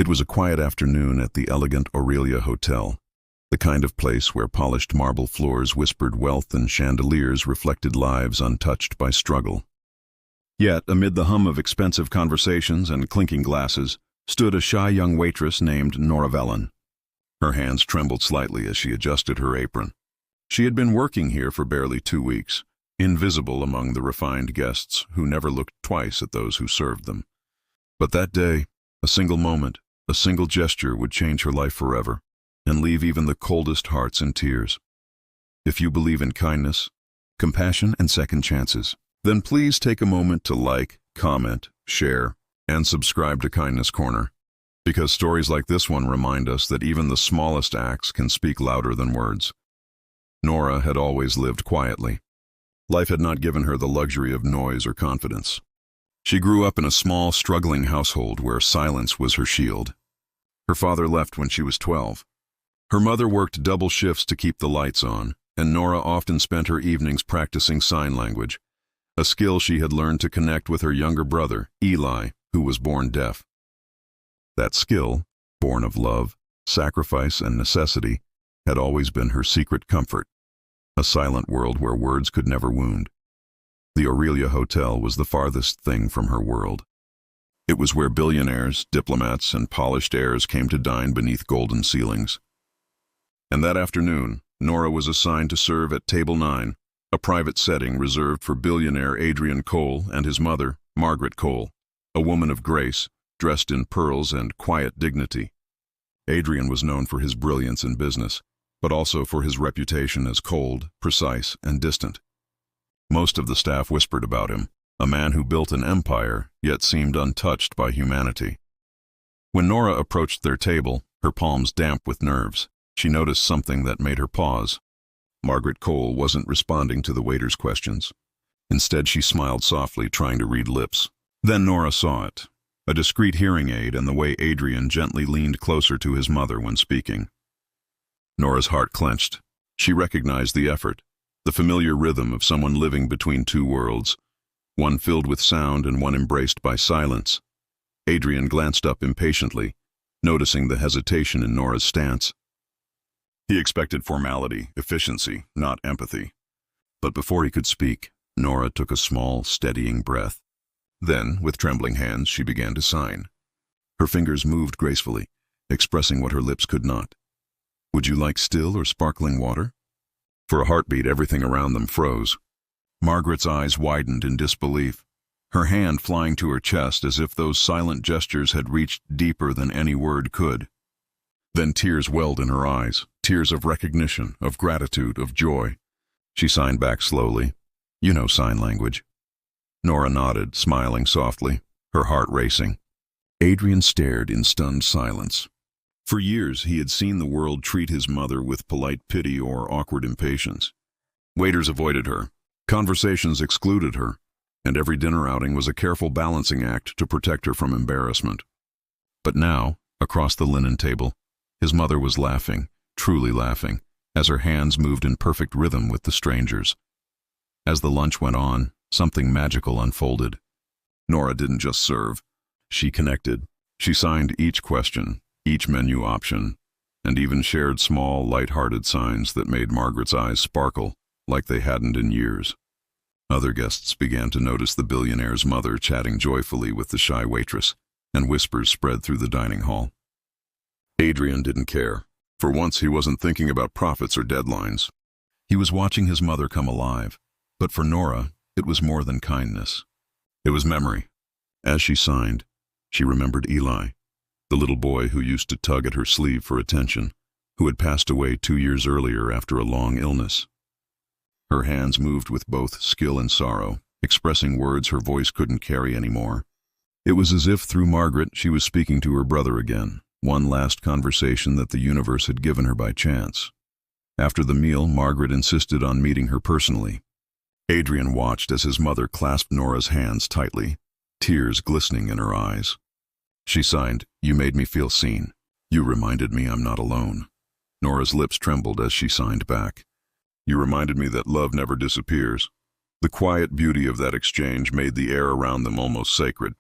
It was a quiet afternoon at the elegant Aurelia Hotel, the kind of place where polished marble floors whispered wealth and chandeliers reflected lives untouched by struggle. Yet, amid the hum of expensive conversations and clinking glasses, stood a shy young waitress named Nora Vellon. Her hands trembled slightly as she adjusted her apron. She had been working here for barely 2 weeks, invisible among the refined guests who never looked twice at those who served them. But that day, a single moment, a single gesture would change her life forever and leave even the coldest hearts in tears. If you believe in kindness, compassion, and second chances, then please take a moment to like, comment, share, and subscribe to Kindness Corner, because stories like this one remind us that even the smallest acts can speak louder than words. Nora had always lived quietly. Life had not given her the luxury of noise or confidence. She grew up in a small, struggling household where silence was her shield. Her father left when she was 12. Her mother worked double shifts to keep the lights on, and Nora often spent her evenings practicing sign language, a skill she had learned to connect with her younger brother, Eli, who was born deaf. That skill, born of love, sacrifice, and necessity, had always been her secret comfort, a silent world where words could never wound. The Aurelia Hotel was the farthest thing from her world. It was where billionaires, diplomats, and polished heirs came to dine beneath golden ceilings. And that afternoon, Nora was assigned to serve at Table 9, a private setting reserved for billionaire Adrian Cole and his mother, Margaret Cole, a woman of grace, dressed in pearls and quiet dignity. Adrian was known for his brilliance in business, but also for his reputation as cold, precise, and distant. Most of the staff whispered about him, a man who built an empire, yet seemed untouched by humanity. When Nora approached their table, her palms damp with nerves, she noticed something that made her pause. Margaret Cole wasn't responding to the waiter's questions. Instead, she smiled softly, trying to read lips. Then Nora saw it, a discreet hearing aid and the way Adrian gently leaned closer to his mother when speaking. Nora's heart clenched. She recognized the effort, the familiar rhythm of someone living between two worlds, one filled with sound and one embraced by silence. Adrian glanced up impatiently, noticing the hesitation in Nora's stance. He expected formality, efficiency, not empathy. But before he could speak, Nora took a small, steadying breath. Then, with trembling hands, she began to sign. Her fingers moved gracefully, expressing what her lips could not. "Would you like still or sparkling water?" For a heartbeat, everything around them froze. Margaret's eyes widened in disbelief, her hand flying to her chest as if those silent gestures had reached deeper than any word could. Then tears welled in her eyes, tears of recognition, of gratitude, of joy. She signed back slowly. "You know sign language." Nora nodded, smiling softly, her heart racing. Adrian stared in stunned silence. For years, he had seen the world treat his mother with polite pity or awkward impatience. Waiters avoided her, conversations excluded her, and every dinner outing was a careful balancing act to protect her from embarrassment. But now, across the linen table, his mother was laughing, truly laughing, as her hands moved in perfect rhythm with the strangers. As the lunch went on, something magical unfolded. Nora didn't just serve. She connected. She signed each question, each menu option, and even shared small, light-hearted signs that made Margaret's eyes sparkle like they hadn't in years. Other guests began to notice the billionaire's mother chatting joyfully with the shy waitress, and whispers spread through the dining hall. Adrian didn't care. For once, he wasn't thinking about profits or deadlines. He was watching his mother come alive. But for Nora, it was more than kindness. It was memory. As she signed, she remembered Eli, the little boy who used to tug at her sleeve for attention, who had passed away 2 years earlier after a long illness. Her hands moved with both skill and sorrow, expressing words her voice couldn't carry anymore. It was as if through Margaret she was speaking to her brother again, one last conversation that the universe had given her by chance. After the meal, Margaret insisted on meeting her personally. Adrian watched as his mother clasped Nora's hands tightly, tears glistening in her eyes. She signed, "You made me feel seen. You reminded me I'm not alone." Nora's lips trembled as she signed back. "You reminded me that love never disappears." The quiet beauty of that exchange made the air around them almost sacred.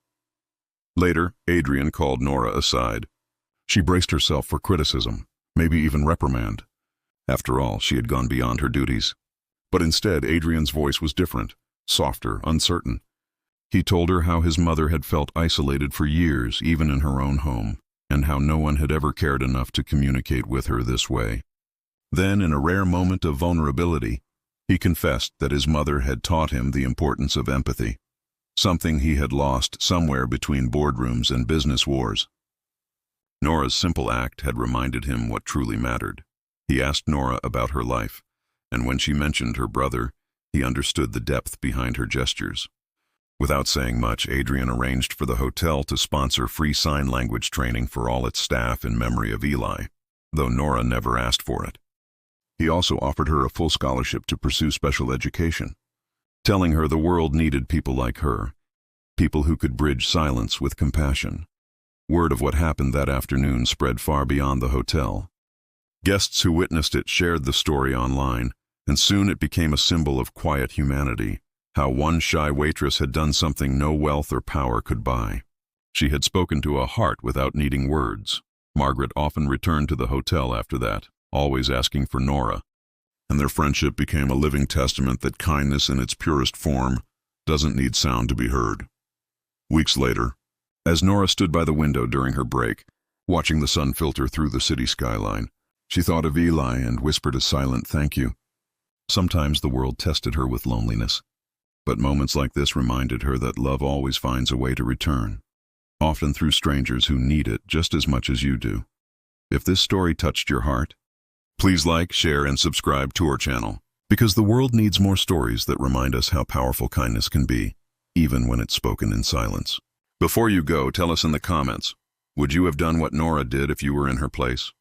Later, Adrian called Nora aside. She braced herself for criticism, maybe even reprimand. After all, she had gone beyond her duties. But instead, Adrian's voice was different, softer, uncertain. He told her how his mother had felt isolated for years, even in her own home, and how no one had ever cared enough to communicate with her this way. Then, in a rare moment of vulnerability, he confessed that his mother had taught him the importance of empathy, something he had lost somewhere between boardrooms and business wars. Nora's simple act had reminded him what truly mattered. He asked Nora about her life, and when she mentioned her brother, he understood the depth behind her gestures. Without saying much, Adrian arranged for the hotel to sponsor free sign language training for all its staff in memory of Eli, though Nora never asked for it. He also offered her a full scholarship to pursue special education, telling her the world needed people like her, people who could bridge silence with compassion. Word of what happened that afternoon spread far beyond the hotel. Guests who witnessed it shared the story online, and soon it became a symbol of quiet humanity, how one shy waitress had done something no wealth or power could buy. She had spoken to a heart without needing words. Margaret often returned to the hotel after that, always asking for Nora, and their friendship became a living testament that kindness in its purest form doesn't need sound to be heard. Weeks later, as Nora stood by the window during her break, watching the sun filter through the city skyline, she thought of Eli and whispered a silent thank you. Sometimes the world tested her with loneliness, but moments like this reminded her that love always finds a way to return, often through strangers who need it just as much as you do. If this story touched your heart, please like, share, and subscribe to our channel, because the world needs more stories that remind us how powerful kindness can be, even when it's spoken in silence. Before you go, tell us in the comments, would you have done what Nora did if you were in her place?